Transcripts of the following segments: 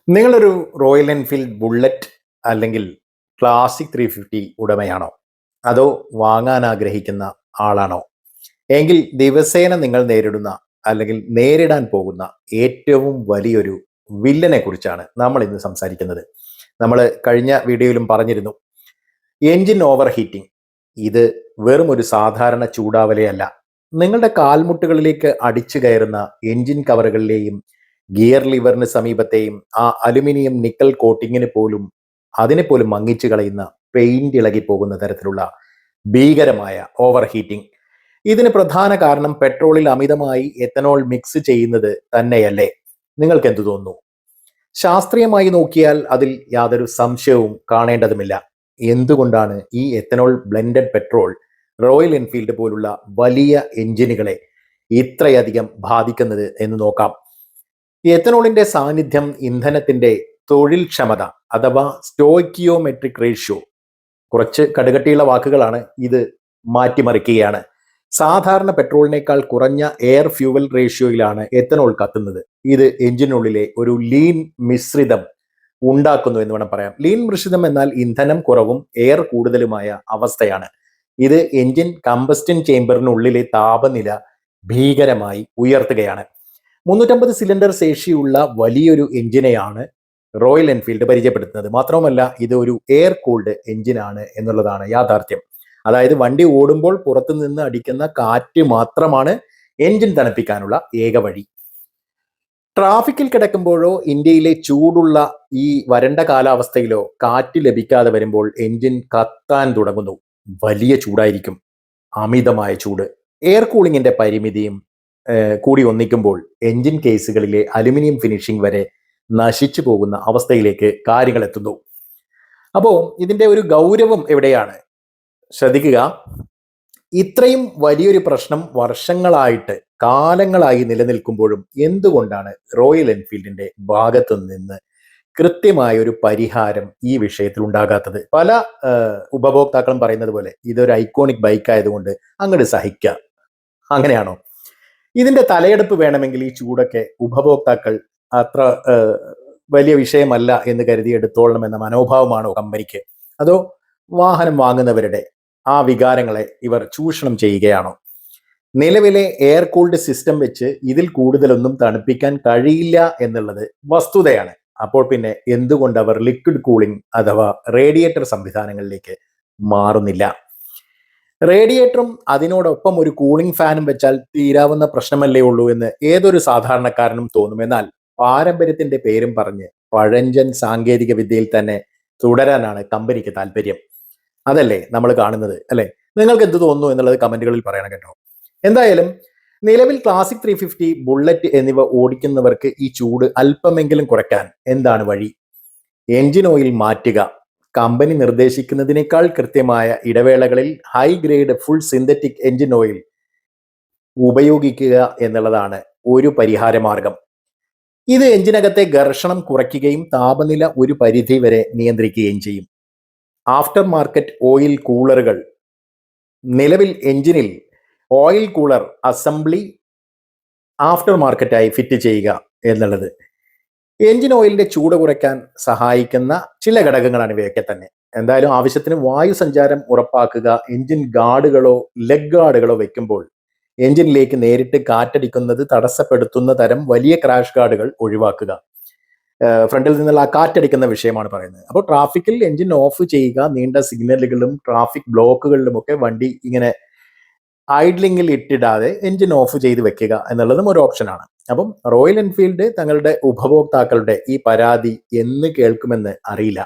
നിങ്ങളൊരു royal Enfield bullet അല്ലെങ്കിൽ classic 350 ഉടമയാണോ? അതോ വാങ്ങാൻ ആഗ്രഹിക്കുന്ന ആളാണോ? എങ്കിൽ ദിവസേന നിങ്ങൾ നേരിടുന്ന അല്ലെങ്കിൽ നേരിടാൻ പോകുന്ന ഏറ്റവും വലിയൊരു വില്ലനെ കുറിച്ചാണ് നമ്മൾ ഇന്ന് സംസാരിക്കുന്നത്. നമ്മൾ കഴിഞ്ഞ വീഡിയോയിലും പറഞ്ഞിരുന്നു, എൻജിൻ ഓവർ ഹീറ്റിംഗ്. ഇത് വെറും ഒരു സാധാരണ ചൂടാവലയല്ല. നിങ്ങളുടെ കാൽമുട്ടുകളിലേക്ക് അടിച്ചു കയറുന്ന എൻജിൻ കവറുകളിലെയും ഗിയർ ലിവറിന് സമീപത്തെയും ആ അലുമിനിയം നിക്കൽ കോട്ടിങ്ങിന് പോലും അതിനെ പോലും മങ്ങിച്ചു കളയുന്ന, പെയിന്റ് ഇളകി പോകുന്ന തരത്തിലുള്ള ഭീകരമായ ഓവർ ഹീറ്റിംഗ്. ഇതിന് പ്രധാന കാരണം പെട്രോളിൽ അമിതമായി എത്തനോൾ മിക്സ് ചെയ്യുന്നത് തന്നെയല്ലേ? നിങ്ങൾക്ക് എന്തു തോന്നുന്നു? ശാസ്ത്രീയമായി നോക്കിയാൽ അതിൽ യാതൊരു സംശയവും കാണേണ്ടതുമില്ല. എന്തുകൊണ്ടാണ് ഈ ethanol blended petrol royal Enfield പോലുള്ള വലിയ എഞ്ചിനുകളെ ഇത്രയധികം ബാധിക്കുന്നത് എന്ന് നോക്കാം. എത്തനോളിന്റെ സാന്നിധ്യം ഇന്ധനത്തിന്റെ തൊഴിൽ ക്ഷമത അഥവാ സ്റ്റോയിക്കിയോമെട്രിക് റേഷ്യോ, കുറച്ച് കടുകട്ടിയുള്ള വാക്കുകളാണ്, ഇത് മാറ്റിമറിക്കുകയാണ്. സാധാരണ പെട്രോളിനേക്കാൾ കുറഞ്ഞ എയർ ഫ്യൂവൽ റേഷ്യോയിലാണ് എത്തനോൾ കത്തുന്നത്. ഇത് എഞ്ചിനുള്ളിലെ ഒരു ലീൻ മിശ്രിതം ഉണ്ടാക്കുന്നു എന്ന് വേണം പറയാം. ലീൻ മിശ്രിതം എന്നാൽ ഇന്ധനം കുറവും എയർ കൂടുതലുമായ അവസ്ഥയാണ്. ഇത് എഞ്ചിൻ കമ്പസ്റ്റൻ ചേംബറിനുള്ളിലെ താപനില ഭീകരമായി ഉയർത്തുകയാണ്. 350 സിലിണ്ടർ ശേഷിയുള്ള വലിയൊരു എഞ്ചിനെയാണ് റോയൽ എൻഫീൽഡ് പരിചയപ്പെടുത്തുന്നത്. മാത്രവുമല്ല, ഇത് ഒരു എയർ കൂൾഡ് എഞ്ചിനാണ് എന്നുള്ളതാണ് യാഥാർത്ഥ്യം. അതായത് വണ്ടി ഓടുമ്പോൾ പുറത്തു നിന്ന് അടിക്കുന്ന കാറ്റ് മാത്രമാണ് എഞ്ചിൻ തണുപ്പിക്കാനുള്ള ഏക വഴി. ട്രാഫിക്കിൽ കിടക്കുമ്പോഴോ ഇന്ത്യയിലെ ചൂടുള്ള ഈ വരണ്ട കാലാവസ്ഥയിലോ കാറ്റ് ലഭിക്കാതെ വരുമ്പോൾ എഞ്ചിൻ കത്താൻ തുടങ്ങുന്നു. വലിയ ചൂടായിരിക്കും, അമിതമായ ചൂട്. എയർ കൂളിങ്ങിന്റെ പരിമിതിയും കൂടി ഒന്നിക്കുമ്പോൾ എഞ്ചിൻ കേസുകളിലെ അലുമിനിയം ഫിനിഷിംഗ് വരെ നശിച്ചു പോകുന്ന അവസ്ഥയിലേക്ക് കാര്യങ്ങൾ എത്തുന്നു. അപ്പോൾ ഇതിന്റെ ഒരു ഗൗരവം എവിടെയാണ്? ശ്രദ്ധിക്കുക, ഇത്രയും വലിയൊരു പ്രശ്നം വർഷങ്ങളായിട്ട്, കാലങ്ങളായി നിലനിൽക്കുമ്പോഴും എന്തുകൊണ്ടാണ് റോയൽ എൻഫീൽഡിന്റെ ഭാഗത്തു നിന്ന് കൃത്യമായ ഒരു പരിഹാരം ഈ വിഷയത്തിൽ ഉണ്ടാകാത്തത്? പല ഉപഭോക്താക്കളും പറയുന്നത് പോലെ ഇതൊരു ഐക്കോണിക് ബൈക്ക് ആയതുകൊണ്ട് അങ്ങോട്ട് സഹിക്കുക, അങ്ങനെയാണോ? ഇതിന്റെ തലയെടുപ്പ് വേണമെങ്കിൽ ഈ ചൂടൊക്കെ ഉപഭോക്താക്കൾ അത്ര വലിയ വിഷയമല്ല എന്ന് കരുതി എടുത്തോളണം എന്ന മനോഭാവമാണോ കമ്പനിക്ക്? അതോ വാഹനം വാങ്ങുന്നവരുടെ ആ വികാരങ്ങളെ ഇവർ ചൂഷണം ചെയ്യുകയാണോ? നിലവിലെ എയർ കൂൾഡ് സിസ്റ്റം വെച്ച് ഇതിൽ കൂടുതലൊന്നും തണുപ്പിക്കാൻ കഴിയില്ല എന്നുള്ളത് വസ്തുതയാണ്. അപ്പോൾ പിന്നെ എന്തുകൊണ്ട് അവർ ലിക്വിഡ് കൂളിംഗ് അഥവാ റേഡിയേറ്റർ സംവിധാനങ്ങളിലേക്ക് മാറുന്നില്ല? റേഡിയേറ്ററും അതിനോടൊപ്പം ഒരു കൂളിംഗ് ഫാനും വെച്ചാൽ തീരാവുന്ന പ്രശ്നമല്ലേ ഉള്ളൂ എന്ന് ഏതൊരു സാധാരണക്കാരനും തോന്നും. എന്നാൽ പാരമ്പര്യത്തിന്റെ പേരും പറഞ്ഞ് പഴഞ്ചൻ സാങ്കേതിക വിദ്യയിൽ തന്നെ തുടരാനാണ് കമ്പനിക്ക് താല്പര്യം. അതല്ലേ നമ്മൾ കാണുന്നത്, അല്ലെ? നിങ്ങൾക്ക് എന്ത് തോന്നുന്നു എന്നുള്ളത് കമന്റുകളിൽ പറയണം കേട്ടോ. എന്തായാലും നിലവിൽ ക്ലാസിക് 350, ബുള്ളറ്റ് എന്നിവ ഓടിക്കുന്നവർക്ക് ഈ ചൂട് അല്പമെങ്കിലും കുറയ്ക്കാൻ എന്താണ് വഴി? എഞ്ചിൻ ഓയിൽ മാറ്റുക. കമ്പനി നിർദ്ദേശിക്കുന്നതിനേക്കാൾ കൃത്യമായ ഇടവേളകളിൽ high grade full synthetic engine oil ഉപയോഗിക്കുക എന്നുള്ളതാണ് ഒരു പരിഹാര മാർഗം. ഇത് എഞ്ചിനകത്തെ ഘർഷണം കുറയ്ക്കുകയും താപനില ഒരു പരിധി വരെ നിയന്ത്രിക്കുകയും ചെയ്യും. ആഫ്റ്റർ മാർക്കറ്റ് ഓയിൽ കൂളറുകൾ. നിലവിൽ എഞ്ചിനിൽ ഓയിൽ കൂളർ അസംബ്ലി ആഫ്റ്റർ മാർക്കറ്റായി ഫിറ്റ് ചെയ്യുക എന്നുള്ളത് എഞ്ചിൻ ഓയിലിന്റെ ചൂട് കുറയ്ക്കാൻ സഹായിക്കുന്ന ചില ഘടകങ്ങളാണ് ഇവയൊക്കെ തന്നെ. എന്തായാലും ആവശ്യത്തിന് വായു സഞ്ചാരം ഉറപ്പാക്കുക. എഞ്ചിൻ ഗാർഡുകളോ ലെഗ് ഗാർഡുകളോ വെക്കുമ്പോൾ എഞ്ചിനിലേക്ക് നേരിട്ട് കാറ്റടിക്കുന്നത് തടസ്സപ്പെടുത്തുന്ന തരം വലിയ ക്രാഷ് ഗാർഡുകൾ ഒഴിവാക്കുക. ഫ്രണ്ടിൽ നിന്നുള്ള ആ കാറ്റടിക്കുന്ന വിഷയമാണ് പറയുന്നത്. അപ്പോൾ ട്രാഫിക്കിൽ എഞ്ചിൻ ഓഫ് ചെയ്യുക. നീണ്ട സിഗ്നലുകളിലും ട്രാഫിക് ബ്ലോക്കുകളിലുമൊക്കെ വണ്ടി ഇങ്ങനെ ഐഡ്ലിങ്ങിൽ ഇട്ടിടാതെ എഞ്ചിൻ ഓഫ് ചെയ്ത് വെക്കുക എന്നുള്ളതും ഒരു ഓപ്ഷനാണ്. അപ്പം റോയൽ എൻഫീൽഡ് തങ്ങളുടെ ഉപഭോക്താക്കളുടെ ഈ പരാതി എന്ന് കേൾക്കുമെന്ന് അറിയില്ല.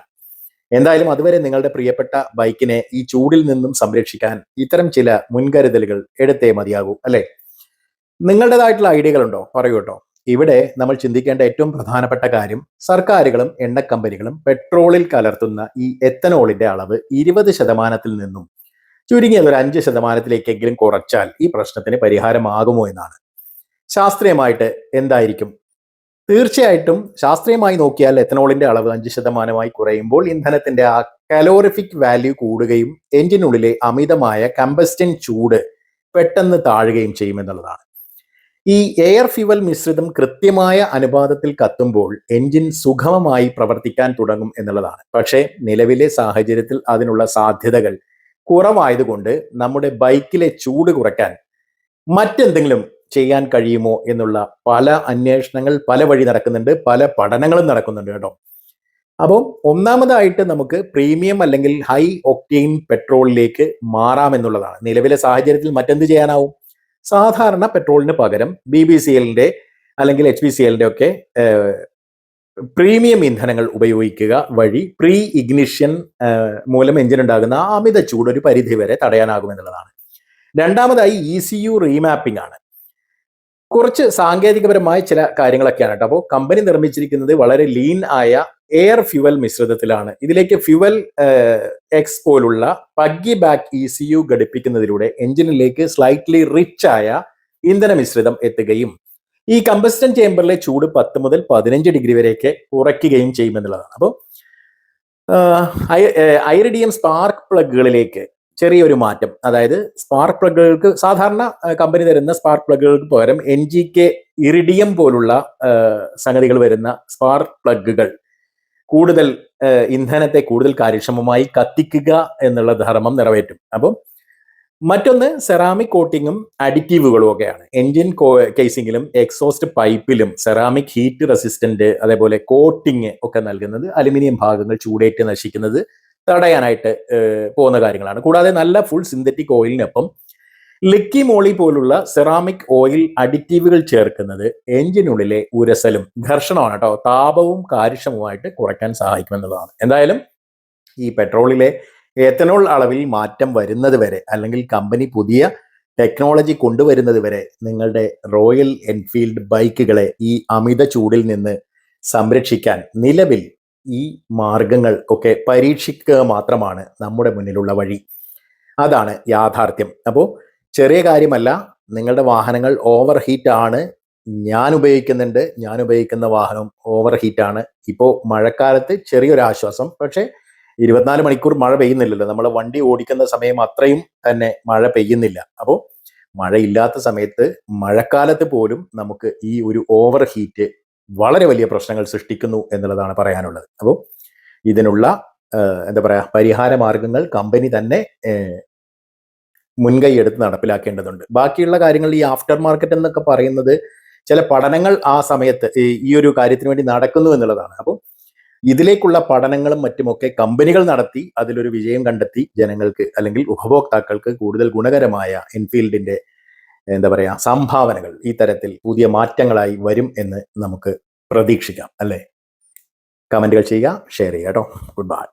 എന്തായാലും അതുവരെ നിങ്ങളുടെ പ്രിയപ്പെട്ട ബൈക്കിനെ ഈ ചൂടിൽ നിന്നും സംരക്ഷിക്കാൻ ഇത്തരം ചില മുൻകരുതലുകൾ എടുത്തേ മതിയാകൂ, അല്ലെ? നിങ്ങളുടേതായിട്ടുള്ള ഐഡിയകൾ ഉണ്ടോ? പറയൂ കേട്ടോ. ഇവിടെ നമ്മൾ ചിന്തിക്കേണ്ട ഏറ്റവും പ്രധാനപ്പെട്ട കാര്യം, സർക്കാരുകളും എണ്ണ കമ്പനികളും പെട്രോളിൽ കലർത്തുന്ന ഈ എത്തനോളിന്റെ അളവ് 20% നിന്നും ചുരുങ്ങിയത് ഒരു 5%-ലേക്കെങ്കിലും കുറച്ചാൽ ഈ പ്രശ്നത്തിന് പരിഹാരമാകുമോ എന്നാണ്. ശാസ്ത്രീയമായിട്ട് എന്തായിരിക്കും? തീർച്ചയായിട്ടും ശാസ്ത്രീയമായി നോക്കിയാൽ എത്തനോളിന്റെ അളവ് 5% കുറയുമ്പോൾ ഇന്ധനത്തിന്റെ ആ കലോറിഫിക് വാല്യൂ കൂടുകയും എഞ്ചിനുള്ളിലെ അമിതമായ കമ്പസ്റ്റൻ ചൂട് പെട്ടെന്ന് താഴുകയും ചെയ്യുമെന്നുള്ളതാണ്. ഈ എയർ ഫ്യൂവൽ മിശ്രിതം കൃത്യമായ അനുപാതത്തിൽ കത്തുമ്പോൾ എഞ്ചിൻ സുഗമമായി പ്രവർത്തിക്കാൻ തുടങ്ങും എന്നുള്ളതാണ്. പക്ഷേ നിലവിലെ സാഹചര്യത്തിൽ അതിനുള്ള സാധ്യതകൾ കുറവായതുകൊണ്ട് നമ്മുടെ ബൈക്കിലെ ചൂട് കുറയ്ക്കാൻ മറ്റെന്തെങ്കിലും ചെയ്യാൻ കഴിയുമോ എന്നുള്ള പല അന്വേഷണങ്ങൾ പല വഴി നടക്കുന്നുണ്ട്, പല പഠനങ്ങളും നടക്കുന്നുണ്ട് കേട്ടോ. അപ്പോൾ ഒന്നാമതായിട്ട് നമുക്ക് പ്രീമിയം അല്ലെങ്കിൽ ഹൈ ഒക്ടെയിൻ പെട്രോളിലേക്ക് മാറാമെന്നുള്ളതാണ്. നിലവിലെ സാഹചര്യത്തിൽ മറ്റെന്ത് ചെയ്യാനാവും? സാധാരണ പെട്രോളിന് പകരം BBCLന്റെ അല്ലെങ്കിൽ HPCLന്റെ ഒക്കെ പ്രീമിയം ഇന്ധനങ്ങൾ ഉപയോഗിക്കുക വഴി പ്രീ ഇഗ്നിഷൻ മൂലം എഞ്ചിനുണ്ടാകുന്ന അമിത ചൂട് ഒരു പരിധി വരെ തടയാനാകുമെന്നുള്ളതാണ്. രണ്ടാമതായി ECU റീമാപ്പിംഗ് ആണ്. കുറച്ച് സാങ്കേതികപരമായ ചില കാര്യങ്ങളൊക്കെയാണ് കേട്ടോ. അപ്പോൾ കമ്പനി നിർമ്മിച്ചിരിക്കുന്നത് വളരെ ലീൻ ആയ എയർ ഫ്യൂവൽ മിശ്രിതത്തിലാണ്. ഇതിലേക്ക് ഫ്യൂവൽ എക്സ് പോലുള്ള പഗ്ഗി ബാക്ക് ECU ഘടിപ്പിക്കുന്നതിലൂടെ എഞ്ചിനിലേക്ക് സ്ലൈറ്റ്ലി റിച്ച് ആയ ഇന്ധന മിശ്രിതം എത്തുകയും ഈ കമ്പസ്റ്റൻ ചേംബറിലെ ചൂട് 10 മുതൽ 15 ഡിഗ്രി വരെയൊക്കെ കുറയ്ക്കുകയും ചെയ്യുമെന്നുള്ളതാണ്. അപ്പോൾ ഐറിഡിയം സ്പാർക്ക് പ്ലഗുകളിലേക്ക് ചെറിയൊരു മാറ്റം, അതായത് സ്പാർക്ക് പ്ലഗുകൾക്ക് സാധാരണ കമ്പനി തരുന്ന സ്പാർക്ക് പ്ലഗുകൾക്ക് പകരം NGK ഇറിഡിയം പോലുള്ള സംഗതികൾ വരുന്ന സ്പാർക്ക് പ്ലഗുകൾ കൂടുതൽ ഇന്ധനത്തെ കൂടുതൽ കാര്യക്ഷമമായി കത്തിക്കുക എന്നുള്ള ധർമ്മം നിറവേറ്റും. അപ്പം മറ്റൊന്ന് സെറാമിക് കോട്ടിങ്ങും അഡിറ്റീവുകളും ഒക്കെയാണ്. എൻജിൻ കേസിംഗിലും എക്സോസ്റ്റ് പൈപ്പിലും സെറാമിക് ഹീറ്റ് റെസിസ്റ്റന്റ് അതേപോലെ കോട്ടിങ് ഒക്കെ നൽകുന്നത് അലുമിനിയം ഭാഗങ്ങൾ ചൂടേറ്റ് നശിക്കുന്നത് തടയാനായിട്ട് പോകുന്ന കാര്യങ്ങളാണ്. കൂടാതെ നല്ല ഫുൾ സിന്തറ്റിക് ഓയിലിനൊപ്പം ലിക്കി മോളി പോലുള്ള സെറാമിക് ഓയിൽ അഡിറ്റീവുകൾ ചേർക്കുന്നത് എഞ്ചിനുള്ളിലെ ഉരസലും ഘർഷണമാണ് കേട്ടോ, താപവും കാര്യക്ഷമമായിട്ട് കുറയ്ക്കാൻ സഹായിക്കുമെന്നുള്ളതാണ്. എന്തായാലും ഈ പെട്രോളിലെ എത്തനോൾ അളവിൽ മാറ്റം വരുന്നത് വരെ അല്ലെങ്കിൽ കമ്പനി പുതിയ ടെക്നോളജി കൊണ്ടുവരുന്നത് വരെ നിങ്ങളുടെ റോയൽ എൻഫീൽഡ് ബൈക്കുകളെ ഈ അമിത ചൂടിൽ നിന്ന് സംരക്ഷിക്കാൻ നിലവിൽ ഈ മാർഗങ്ങൾ ഒക്കെ പരീക്ഷിക്കുക മാത്രമാണ് നമ്മുടെ മുന്നിലുള്ള വഴി. അതാണ് യാഥാർത്ഥ്യം. അപ്പോൾ ചെറിയ കാര്യമല്ല, നിങ്ങളുടെ വാഹനങ്ങൾ ഓവർ ഹീറ്റ് ആണ്. ഞാൻ ഉപയോഗിക്കുന്ന വാഹനം ഓവർ ഹീറ്റ് ആണ്. ഇപ്പോൾ മഴക്കാലത്ത് ചെറിയൊരു ആശ്വാസം, പക്ഷേ 24 മണിക്കൂർ മഴ പെയ്യുന്നില്ലല്ലോ. നമ്മൾ വണ്ടി ഓടിക്കുന്ന സമയം അത്രയും തന്നെ മഴ പെയ്യുന്നില്ല. അപ്പോൾ മഴയില്ലാത്ത സമയത്ത് മഴക്കാലത്ത് പോലും നമുക്ക് ഈ ഒരു ഓവർ ഹീറ്റ് വളരെ വലിയ പ്രശ്നങ്ങൾ സൃഷ്ടിക്കുന്നു എന്നുള്ളതാണ് പറയാനുള്ളത്. അപ്പോൾ ഇതിനുള്ള എന്താ പറയുക, പരിഹാര മാർഗങ്ങൾ കമ്പനി തന്നെ മുൻകൈ എടുത്ത് നടപ്പിലാക്കേണ്ടതുണ്ട്. ബാക്കിയുള്ള കാര്യങ്ങൾ ഈ ആഫ്റ്റർ മാർക്കറ്റ് എന്നൊക്കെ പറയുന്നത് ചില പഠനങ്ങൾ ആ സമയത്ത് ഈ ഒരു കാര്യത്തിന് വേണ്ടി നടക്കുന്നു എന്നുള്ളതാണ്. അപ്പോൾ ഇതിലേക്കുള്ള പഠനങ്ങളും മറ്റുമൊക്കെ കമ്പനികൾ നടത്തി അതിലൊരു വിജയം കണ്ടെത്തി ജനങ്ങൾക്ക് അല്ലെങ്കിൽ ഉപഭോക്താക്കൾക്ക് കൂടുതൽ ഗുണകരമായ എൻഫീൽഡിന്റെ എന്താ പറയാ സംഭാവനകൾ ഈ തരത്തിൽ പുതിയ മാറ്റങ്ങളായി വരും എന്ന് നമുക്ക് പ്രതീക്ഷിക്കാം അല്ലേ? കമന്റുകൾ ചെയ്യുക, ഷെയർ ചെയ്യുക കേട്ടോ. Good bye.